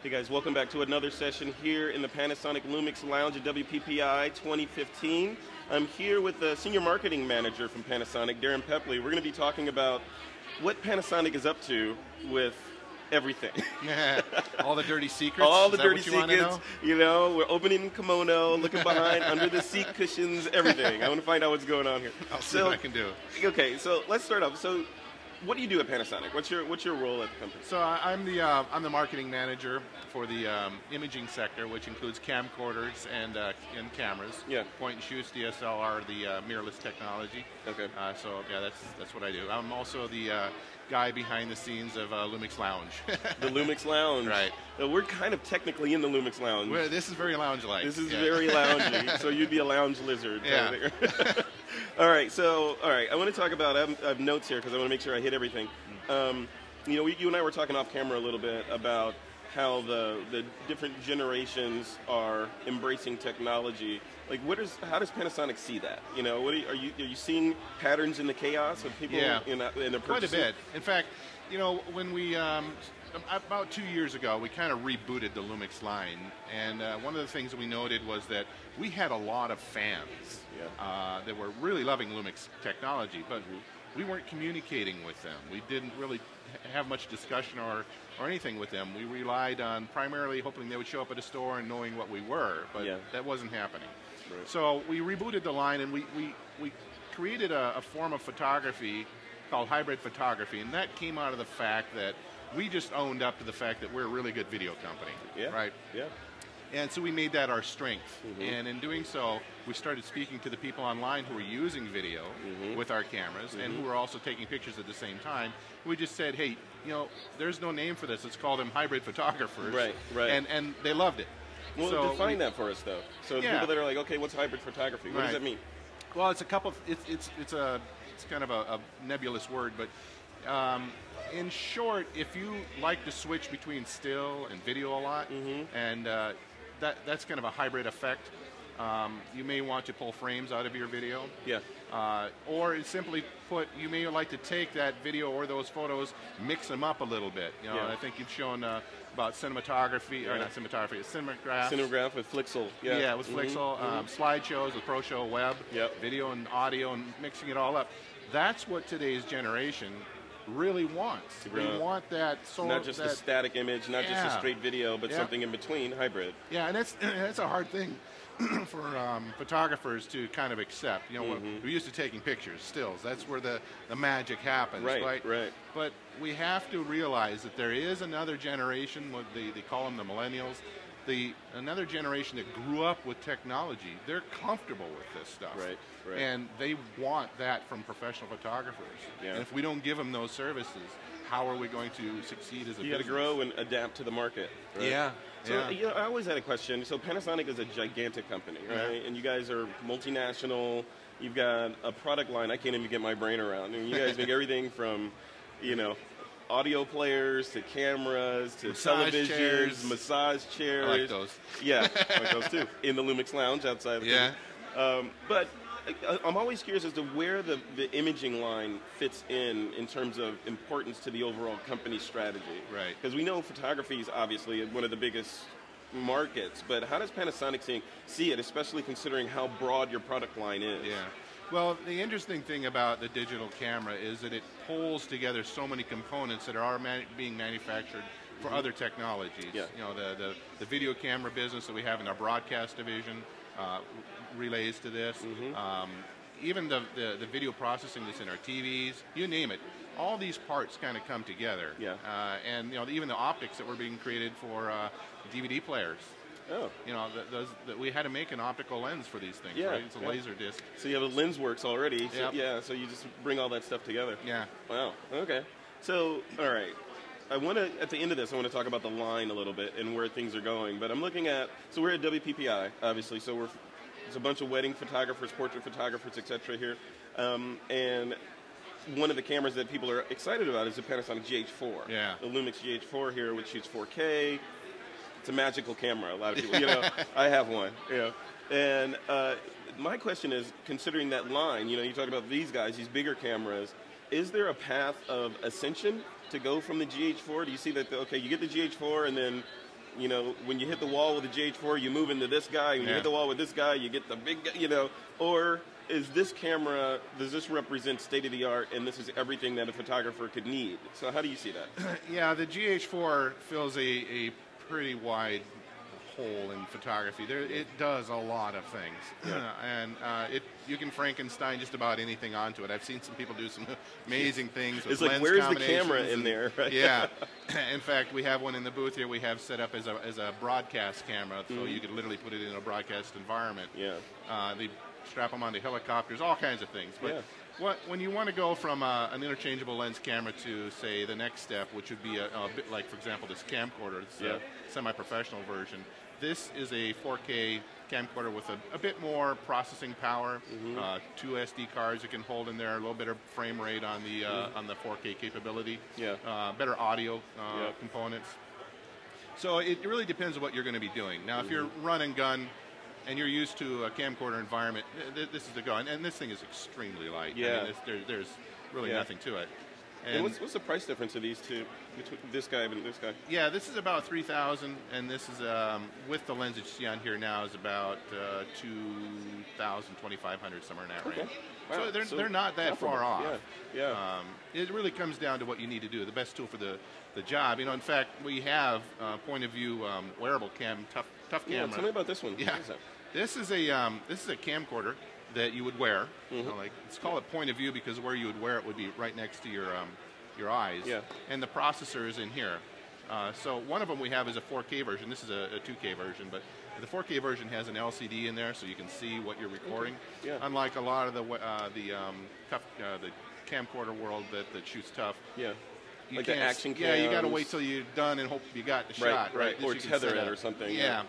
Hey guys, welcome back to another session here in the Panasonic Lumix Lounge at WPPI 2015. I'm here with the Senior Marketing Manager from Panasonic, Darin Pepple. We're going to be talking about what Panasonic is up to with everything. All the dirty secrets? All the dirty you secrets. You know, we're opening kimono, looking behind, under the seat cushions, everything. I want to find out what's going on here. I'll see what I can do. Okay, so let's start off. So, what do you do at Panasonic? What's your role at the company? So I'm the marketing manager for the imaging sector, which includes camcorders and cameras. Yeah. Point and shoots, DSLR, the mirrorless technology. Okay. So yeah, that's what I do. I'm also the guy behind the scenes of Lumix Lounge. The Lumix Lounge. Right. We're kind of technically in the Lumix Lounge. Well, this is very lounge-like. This is very loungy. So you'd be a lounge lizard. Yeah. All right. I want to talk about. I have notes here because I want to make sure I hit everything. You know, you and I were talking off camera a little bit about how the different generations are embracing technology. Like, how does Panasonic see that? You know, are you seeing patterns in the chaos of people in their purchasing? Quite a bit. In fact, you know, when we about 2 years ago, we kind of rebooted the Lumix line, and one of the things that we noted was that we had a lot of fans that were really loving Lumix technology, but we weren't communicating with them. We didn't really have much discussion or anything with them. We relied on primarily hoping they would show up at a store and knowing what we were, but that wasn't happening. Right. So we rebooted the line, and we created a form of photography called hybrid photography, and that came out of the fact that we just owned up to the fact that we're a really good video company. Yeah. Right? Yeah. And so we made that our strength. And in doing so, we started speaking to the people online who were using video with our cameras and who were also taking pictures at the same time. We just said, hey, you know, there's no name for this. Let's call them hybrid photographers. Right, right. And they loved it. Well, so define that for us, though. So people that are like, okay, what's hybrid photography? What does that mean? Well, it's a couple. It's kind of a nebulous word, but in short, if you like to switch between still and video a lot, and that's kind of a hybrid effect. You may want to pull frames out of your video. Yeah. Or simply put, you may like to take that video or those photos, mix them up a little bit. You know, and I think you've shown about cinematography, or not cinematography, it's cinematograph. Cinematograph with Flixel. Yeah, with Flixel. Slideshows with ProShow Web. Video and audio and mixing it all up. That's what today's generation really wants. We want that not just a static image, not just a straight video, but something in between, hybrid. Yeah, and that's a hard thing for photographers to kind of accept. You know, we're used to taking pictures, stills. That's where the magic happens, right? Right. But we have to realize that there is another generation, what they call them the millennials, another generation that grew up with technology. They're comfortable with this stuff. Right. And they want that from professional photographers. Yeah. And if we don't give them those services, how are we going to succeed as a business? You got to grow and adapt to the market. Right? Yeah. So you know, I always had a question. So Panasonic is a gigantic company, right? And you guys are multinational. You've got a product line I can't even get my brain around. I mean, you guys make everything from, you know, audio players to cameras to televisions, massage chairs. I like those. Yeah, I like those too. In the Lumix Lounge outside. But I'm always curious as to where the imaging line fits in terms of importance to the overall company strategy. Right. Because we know photography is obviously one of the biggest markets, but how does Panasonic see it, especially considering how broad your product line is? Yeah. Well, the interesting thing about the digital camera is that it pulls together so many components that are being manufactured for other technologies. Yeah. You know, the video camera business that we have in our broadcast division relays to this. Even the video processing that's in our TVs, you name it. All these parts kind of come together. Yeah. And you know, even the optics that were being created for DVD players. Oh. You know, we had to make an optical lens for these things, right? It's a laser disc. So you have a lens works already. So, so you just bring all that stuff together. Yeah. Wow. Okay. So, all right. At the end of this, I want to talk about the line a little bit and where things are going. But I'm looking at, so we're at WPPI, obviously. So there's a bunch of wedding photographers, portrait photographers, etc. here. And one of the cameras that people are excited about is the Panasonic GH4. Yeah. The Lumix GH4 here, which shoots 4K. It's a magical camera. A lot of people, you know, I have one. You know, and my question is, considering that line, you know, you talk about these guys, these bigger cameras. Is there a path of ascension to go from the GH4? Do you see that? Okay, you get the GH4, and then you know, when you hit the wall with the GH4, you move into this guy. When you hit the wall with this guy, you get the big guy, you know. Or is this camera, does this represent state-of-the-art, and this is everything that a photographer could need? So how do you see that? Yeah, the GH4 fills a pretty wide hole in photography. It does a lot of things, and you can Frankenstein just about anything onto it. I've seen some people do some amazing things with it's like, lens where's the camera in there? Right? Yeah. In fact, we have one in the booth here. We have set up as a broadcast camera, so you could literally put it in a broadcast environment. Yeah. They strap them onto helicopters, all kinds of things. But when you want to go from an interchangeable lens camera to, say, the next step, which would be a bit like, for example, this camcorder, it's a semi-professional version. This is a 4K camcorder with a bit more processing power, 2 SD cards you can hold in there, a little better frame rate on the 4K capability, better audio components. So it really depends on what you're going to be doing. Now, if you're run and gun, and you're used to a camcorder environment, this is the go. And this thing is extremely light. Yeah. I mean, there's really nothing to it. And what's the price difference of these two, between this guy and this guy? Yeah, this is about $3,000, and this is with the lens that you see on here now is about $2,000, $2,500, somewhere in that range. Wow. So they're not that far off. Yeah. It really comes down to what you need to do. The best tool for the job. You know, in fact, we have point of view wearable tough camera. Yeah, tell me about this one. Yeah. This is a camcorder that you would wear. You know, like, it's called a point of view because where you would wear it would be right next to your eyes. Yeah. And the processor is in here. So one of them we have is a 4K version. This is a 2K version, but the 4K version has an LCD in there, so you can see what you're recording. Okay. Yeah. Unlike a lot of the camcorder world that shoots tough. Yeah. Like the action cams. Yeah, you got to wait till you're done and hope you got the shot. Right. Or tether it or something. Yeah.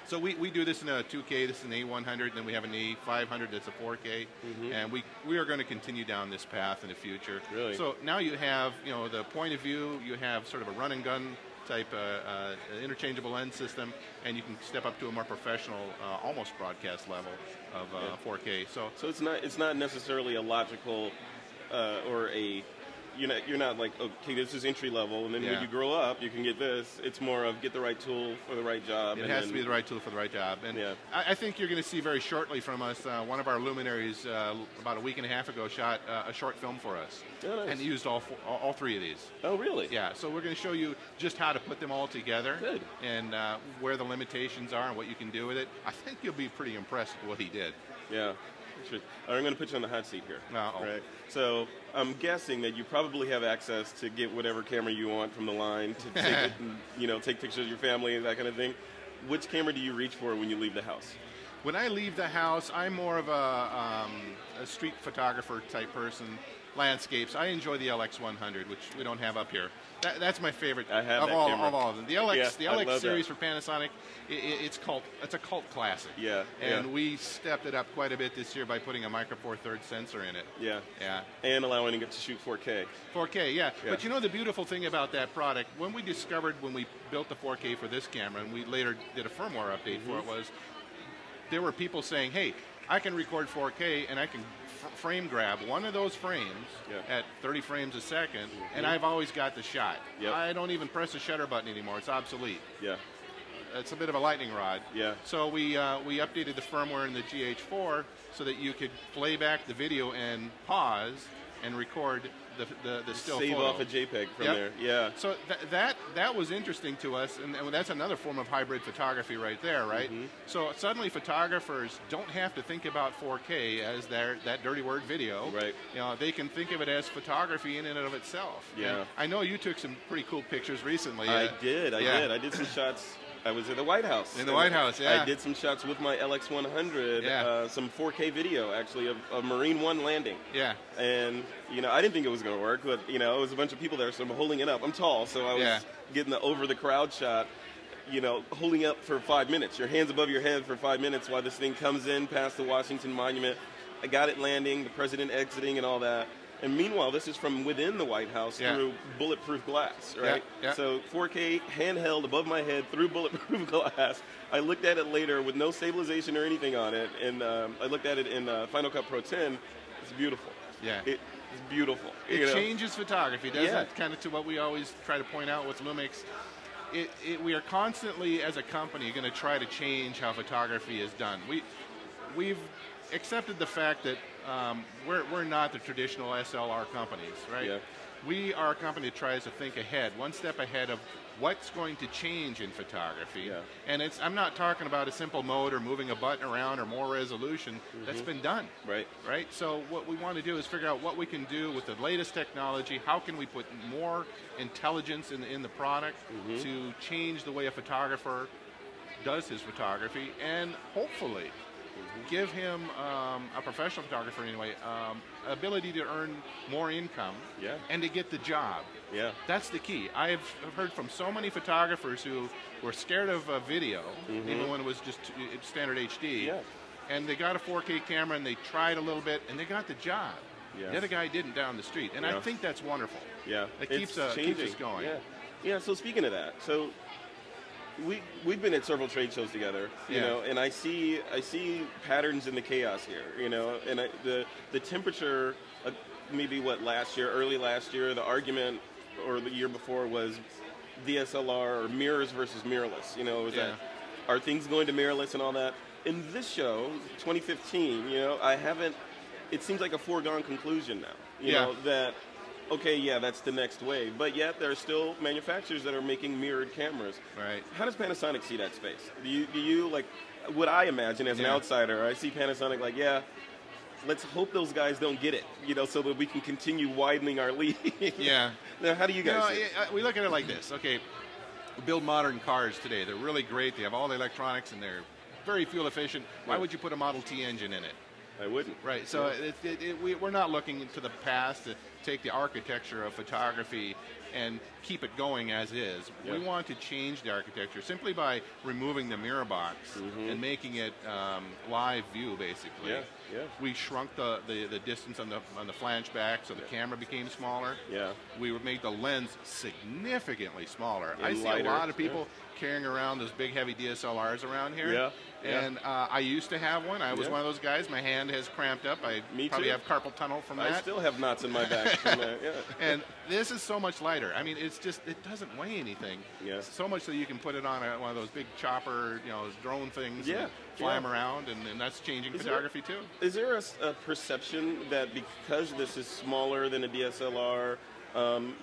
So we do this in a 2K, this is an A100, and then we have an A500 that's a 4K, and we are going to continue down this path in the future. Really? So now you have, you know, the point of view, you have sort of a run and gun type interchangeable lens system, and you can step up to a more professional, almost broadcast level of 4K. So it's not necessarily a logical or a you're not like, okay, this is entry level, and then when you grow up, you can get this. It's more of get the right tool for the right job. It has to be the right tool for the right job. And I think you're going to see very shortly from us, one of our luminaries about a week and a half ago shot a short film for us. Oh, nice. And used all three of these. Oh, really? Yeah, so we're going to show you just how to put them all together. Good. And where the limitations are and what you can do with it. I think you'll be pretty impressed with what he did. Yeah. I'm going to put you on the hot seat here. Uh-oh. Right. So I'm guessing that you probably have access to get whatever camera you want from the line to take it and, take pictures of your family and that kind of thing. Which camera do you reach for when you leave the house? When I leave the house, I'm more of a street photographer type person. Landscapes. I enjoy the LX100, which we don't have up here. That's my favorite of all of them. The LX series for Panasonic, it's a cult classic. Yeah. And we stepped it up quite a bit this year by putting a micro four thirds sensor in it. Yeah. Yeah. And allowing it to shoot 4K. 4K, yeah. But you know the beautiful thing about that product, when we built the 4K for this camera, and we later did a firmware update for it, was there were people saying, hey, I can record 4K and I can frame grab one of those frames at 30 frames a second, and I've always got the shot. Yep. I don't even press the shutter button anymore. It's obsolete. Yeah. It's a bit of a lightning rod. Yeah. So we updated the firmware in the GH4 so that you could play back the video and pause and record the still save photo. Off a JPEG from there. Yeah. So that was interesting to us, and that's another form of hybrid photography right there, right? So suddenly photographers don't have to think about 4K as that dirty word video. Right. They can think of it as photography in and of itself. Yeah. And I know you took some pretty cool pictures recently. I did. I did some shots. I was at the White House. In the White House, yeah. I did some shots with my LX100, some 4K video, actually, of Marine One landing. Yeah. And, I didn't think it was going to work, but, it was a bunch of people there, so I'm holding it up. I'm tall, so I was getting the over-the-crowd shot, holding up for 5 minutes. Your hands above your head for 5 minutes while this thing comes in past the Washington Monument. I got it landing, the president exiting and all that. And meanwhile, this is from within the White House through bulletproof glass, right? Yeah. So 4K, handheld above my head through bulletproof glass. I looked at it later with no stabilization or anything on it, and I looked at it in Final Cut Pro 10. It's beautiful. Yeah. It's beautiful. It changes photography, doesn't it? Kind of to what we always try to point out with Lumix. we are constantly, as a company, going to try to change how photography is done. We've accepted the fact that we're not the traditional SLR companies, right? Yeah. We are a company that tries to think ahead, one step ahead of what's going to change in photography. Yeah. And I'm not talking about a simple mode or moving a button around or more resolution. That's been done. Right. Right? So what we want to do is figure out what we can do with the latest technology. How can we put more intelligence in the product to change the way a photographer does his photography, and hopefully give him, a professional photographer anyway, ability to earn more income and to get the job. Yeah. That's the key. I've heard from so many photographers who were scared of video, even when it was just standard HD, and they got a 4K camera and they tried a little bit and they got the job. Yes. The other guy didn't down the street, and I think that's wonderful. Yeah. It keeps us going. Yeah. Yeah, so speaking of that, so we've been at several trade shows together, you know, and I see patterns in the chaos here, you know, and the temperature, maybe early last year, the argument, or the year before, was DSLR or mirrors versus mirrorless, you know, was that, are things going to mirrorless and all that? In this show, 2015, you know, it seems like a foregone conclusion now, you know, that, okay, yeah, that's the next wave, but yet there are still manufacturers that are making mirrored cameras. Right. How does Panasonic see that space? Do you like, what I imagine as an outsider, I see Panasonic like, yeah, let's hope those guys don't get it, you know, so that we can continue widening our lead. Yeah. Now, how do you guys see it? We look at it like this. Okay, we build modern cars today. They're really great. They have all the electronics, and they're very fuel efficient. Why would you put a Model T engine in it? I wouldn't. Right, so we're not looking into the past to take the architecture of photography and keep it going as is. We want to change the architecture simply by removing the mirror box and making it live view, basically. Yeah, yeah. We shrunk the distance on the flange back, so the camera became smaller. Yeah. We would make the lens significantly smaller. And I see lighter. a lot of people carrying around those big, heavy DSLRs around here. Yeah. And I used to have one. I was one of those guys. My hand has cramped up. I probably have carpal tunnel from that. I still have knots in my back from that, And this is so much lighter. I mean, it's just, it doesn't weigh anything. Yes. So much that you can put it on one of those big chopper, you know, drone things. And fly them around, and that's changing photography too. Is there a perception that because this is smaller than a DSLR,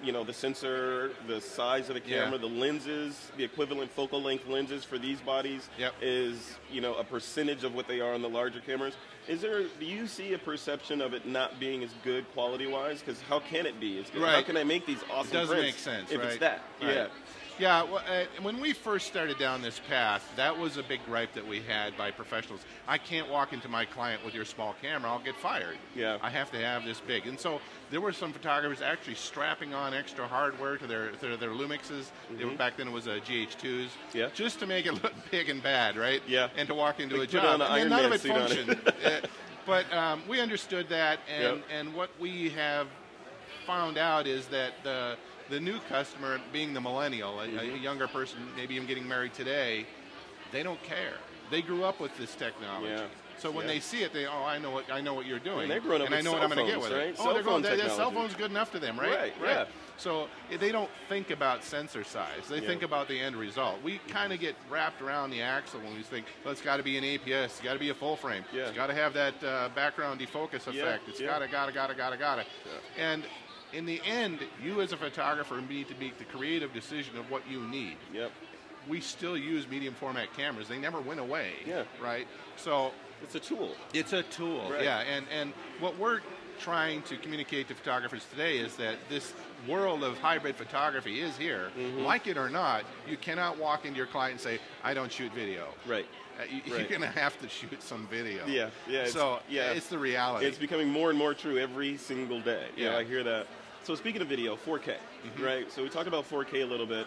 you know, the sensor, the size of the camera, the lenses, the equivalent focal length lenses for these bodies is, you know, a percentage of what they are on the larger cameras? Do you see a perception of it not being as good quality-wise? Because how can it be? How can I make these awesome prints? It doesn't make sense, if it's that? Yeah. Yeah, well, when we first started down this path, that was a big gripe that we had by professionals. I can't walk into my client with your small camera, I'll get fired. Yeah. I have to have this big. And so there were some photographers actually strapping on extra hardware to their Lumixes. They were, back then it was GH2s. Yeah. Just to make it look big and bad, right? Yeah. And to walk into a job. And none of it functioned. But we understood that, and what we have found out is that the new customer, being the millennial, a younger person, maybe even getting married today, they don't care. They grew up with this technology. Yeah. So when they see it, I know what you're doing. And they're growing up and I know what I'm going to get with it. Oh, their cell phone's good enough to them, right? Right. Yeah. So they don't think about sensor size. They think about the end result. We kind of get wrapped around the axle when we think, well, it's got to be an APS, it's got to be a full frame, it's got to have that background defocus effect, it's gotta. Yeah. And in the end, you as a photographer need to make the creative decision of what you need. Yep. We still use medium format cameras. They never went away. Yeah. Right? So it's a tool. It's a tool. Right. Yeah. And what we're trying to communicate to photographers today is that this world of hybrid photography is here. Like it or not, you cannot walk into your client and say, I don't shoot video. Right. You're going to have to shoot some video. Yeah. Yeah. So it's the reality. It's becoming more and more true every single day. Yeah. You know, I hear that. So speaking of video, 4K, right? So we talked about 4K a little bit.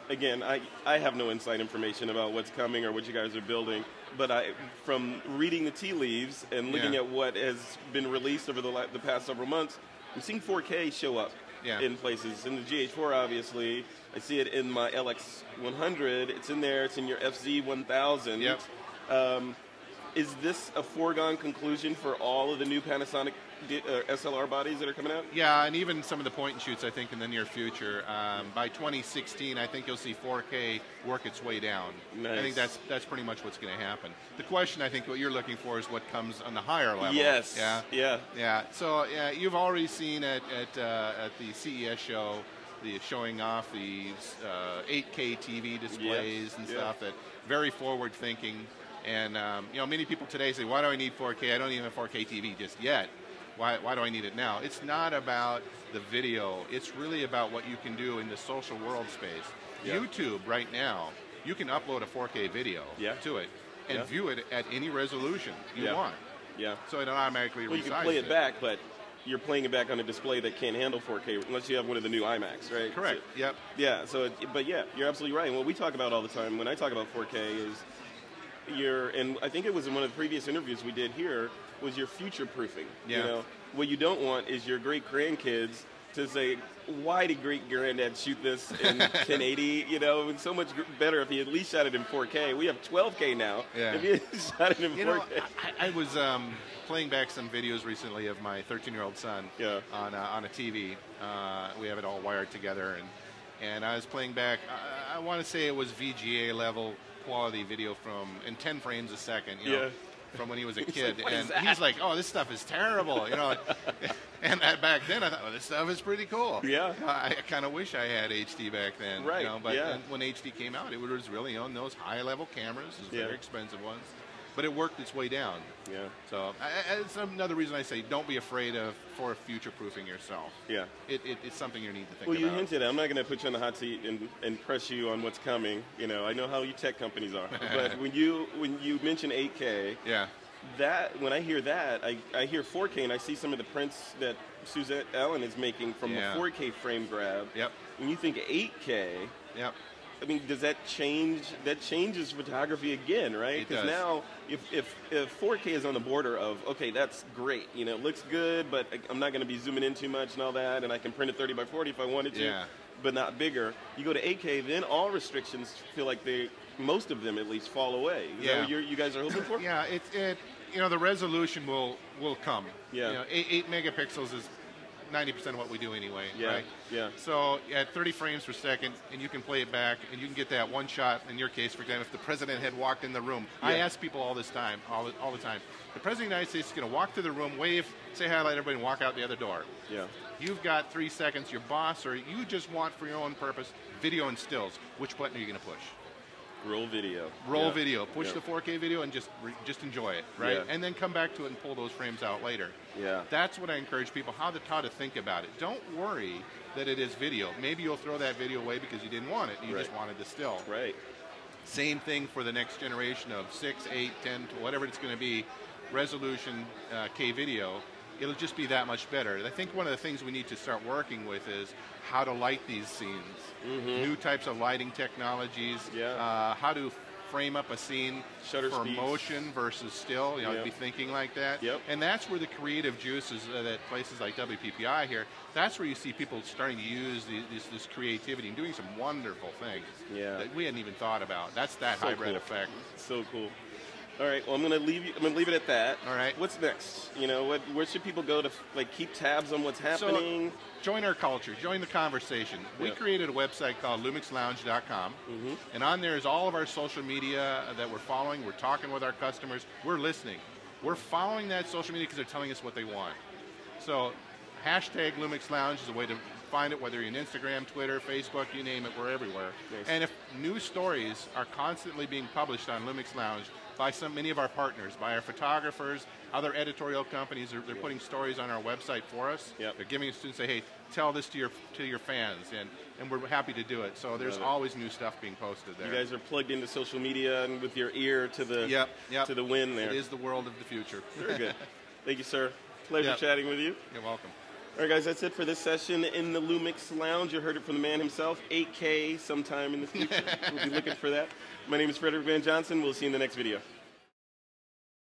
Again, I have no inside information about what's coming or what you guys are building, but from reading the tea leaves and looking at what has been released over the past several months, I'm seeing 4K show up in places. In the GH4, obviously, I see it in my LX100. It's in there. It's in your FZ1000. Yep. is this a foregone conclusion for all of the new Panasonic SLR bodies that are coming out? Yeah, and even some of the point and shoots, I think, in the near future. By 2016, I think you'll see 4K work its way down. Nice. I think that's pretty much what's going to happen. The question, I think, what you're looking for is what comes on the higher level. Yes. Yeah. Yeah. Yeah. So you've already seen at the CES show, showing off these 8K TV displays and stuff that very forward thinking. And many people today say, why do I need 4K? I don't even have 4K TV just yet. Why do I need it now? It's not about the video. It's really about what you can do in the social world space. Yeah. YouTube right now, you can upload a 4K video to it and view it at any resolution you want. Yeah. So it automatically you can play it back, but you're playing it back on a display that can't handle 4K unless you have one of the new iMacs, right? Correct. So, yep. Yeah. So, but yeah, you're absolutely right. And what we talk about all the time when I talk about 4K is and I think it was in one of the previous interviews we did here, was your future proofing. Yeah. You know, what you don't want is your great grandkids to say, why did great granddad shoot this in 1080? You know, it's so much better if he at least shot it in 4K. We have 12K now. Yeah. If he had shot it in 4K. Know, I was playing back some videos recently of my 13-year-old son on a TV. We have it all wired together, and I was playing back. I want to say it was VGA level quality video in 10 frames a second. You know, from when he was a kid, like, and he was like, "Oh, this stuff is terrible," you know. And back then, I thought, "Well, this stuff is pretty cool." Yeah, I kind of wish I had HD back then, right? You know, but when HD came out, it was really on those high-level cameras, those very expensive ones. But it worked its way down. Yeah. So it's another reason I say don't be afraid for future-proofing yourself. Yeah. It's something you need to think about. Well, you hinted. I'm not going to put you on the hot seat and press you on what's coming. You know, I know how you tech companies are. But when you mention 8K, when I hear that, I hear 4K, and I see some of the prints that Suzette Allen is making from a 4K frame grab. Yep. When you think 8K. Yep. I mean, does that change? That changes photography again, right? Because now, if 4K is on the border of, okay, that's great, you know, it looks good, but I'm not going to be zooming in too much and all that, and I can print it 30 by 40 if I wanted to, but not bigger. You go to 8K, then all restrictions feel like most of them at least, fall away. Is that what you guys are hoping for? Yeah, the resolution will come. Yeah. You know, 8 megapixels is 90% of what we do anyway, right? Yeah. So at 30 frames per second, and you can play it back, and you can get that one shot. In your case, for example, if the president had walked in the room, I ask people all the time, the president of the United States is going to walk through the room, wave, say hi to everybody, and walk out the other door. Yeah. You've got 3 seconds. Your boss, or you just want for your own purpose, video and stills. Which button are you going to push? Roll video. Roll video. Push the 4K video and just enjoy it, right? Yeah. And then come back to it and pull those frames out later. Yeah. That's what I encourage people, how to think about it. Don't worry that it is video. Maybe you'll throw that video away because you didn't want it. You just wanted the still. Right. Same thing for the next generation of 6, 8, 10, whatever it's going to be, resolution K video. It'll just be that much better. I think one of the things we need to start working with is how to light these scenes. New types of lighting technologies, how to frame up a scene for motion versus still, be thinking like that. And that's where the creative juices that places like WPPI here, that's where you see people starting to use this creativity and doing some wonderful things that we hadn't even thought about. That's that hybrid effect. So cool. All right. Well, I'm going to leave it at that. All right. What's next? You know, where should people go to keep tabs on what's happening? So, join our culture. Join the conversation. We created a website called LumixLounge.com, and on there is all of our social media that we're following. We're talking with our customers. We're listening. We're following that social media because they're telling us what they want. So, hashtag Lumix Lounge is a way to find it, whether you're in Instagram, Twitter, Facebook, you name it, we're everywhere. Nice. And if new stories are constantly being published on Lumix Lounge by many of our partners, by our photographers, other editorial companies, they're putting stories on our website for us. They're giving us to say, hey, tell this to your fans, and we're happy to do it. So there's always new stuff being posted there. You guys are plugged into social media and with your ear to the to the wind there. It is the world of the future. Very good. Thank you, sir. Pleasure chatting with you. You're welcome. All right, guys, that's it for this session in the Lumix Lounge. You heard it from the man himself, 8K sometime in the future. We'll be looking for that. My name is Frederick Van Johnson. We'll see you in the next video.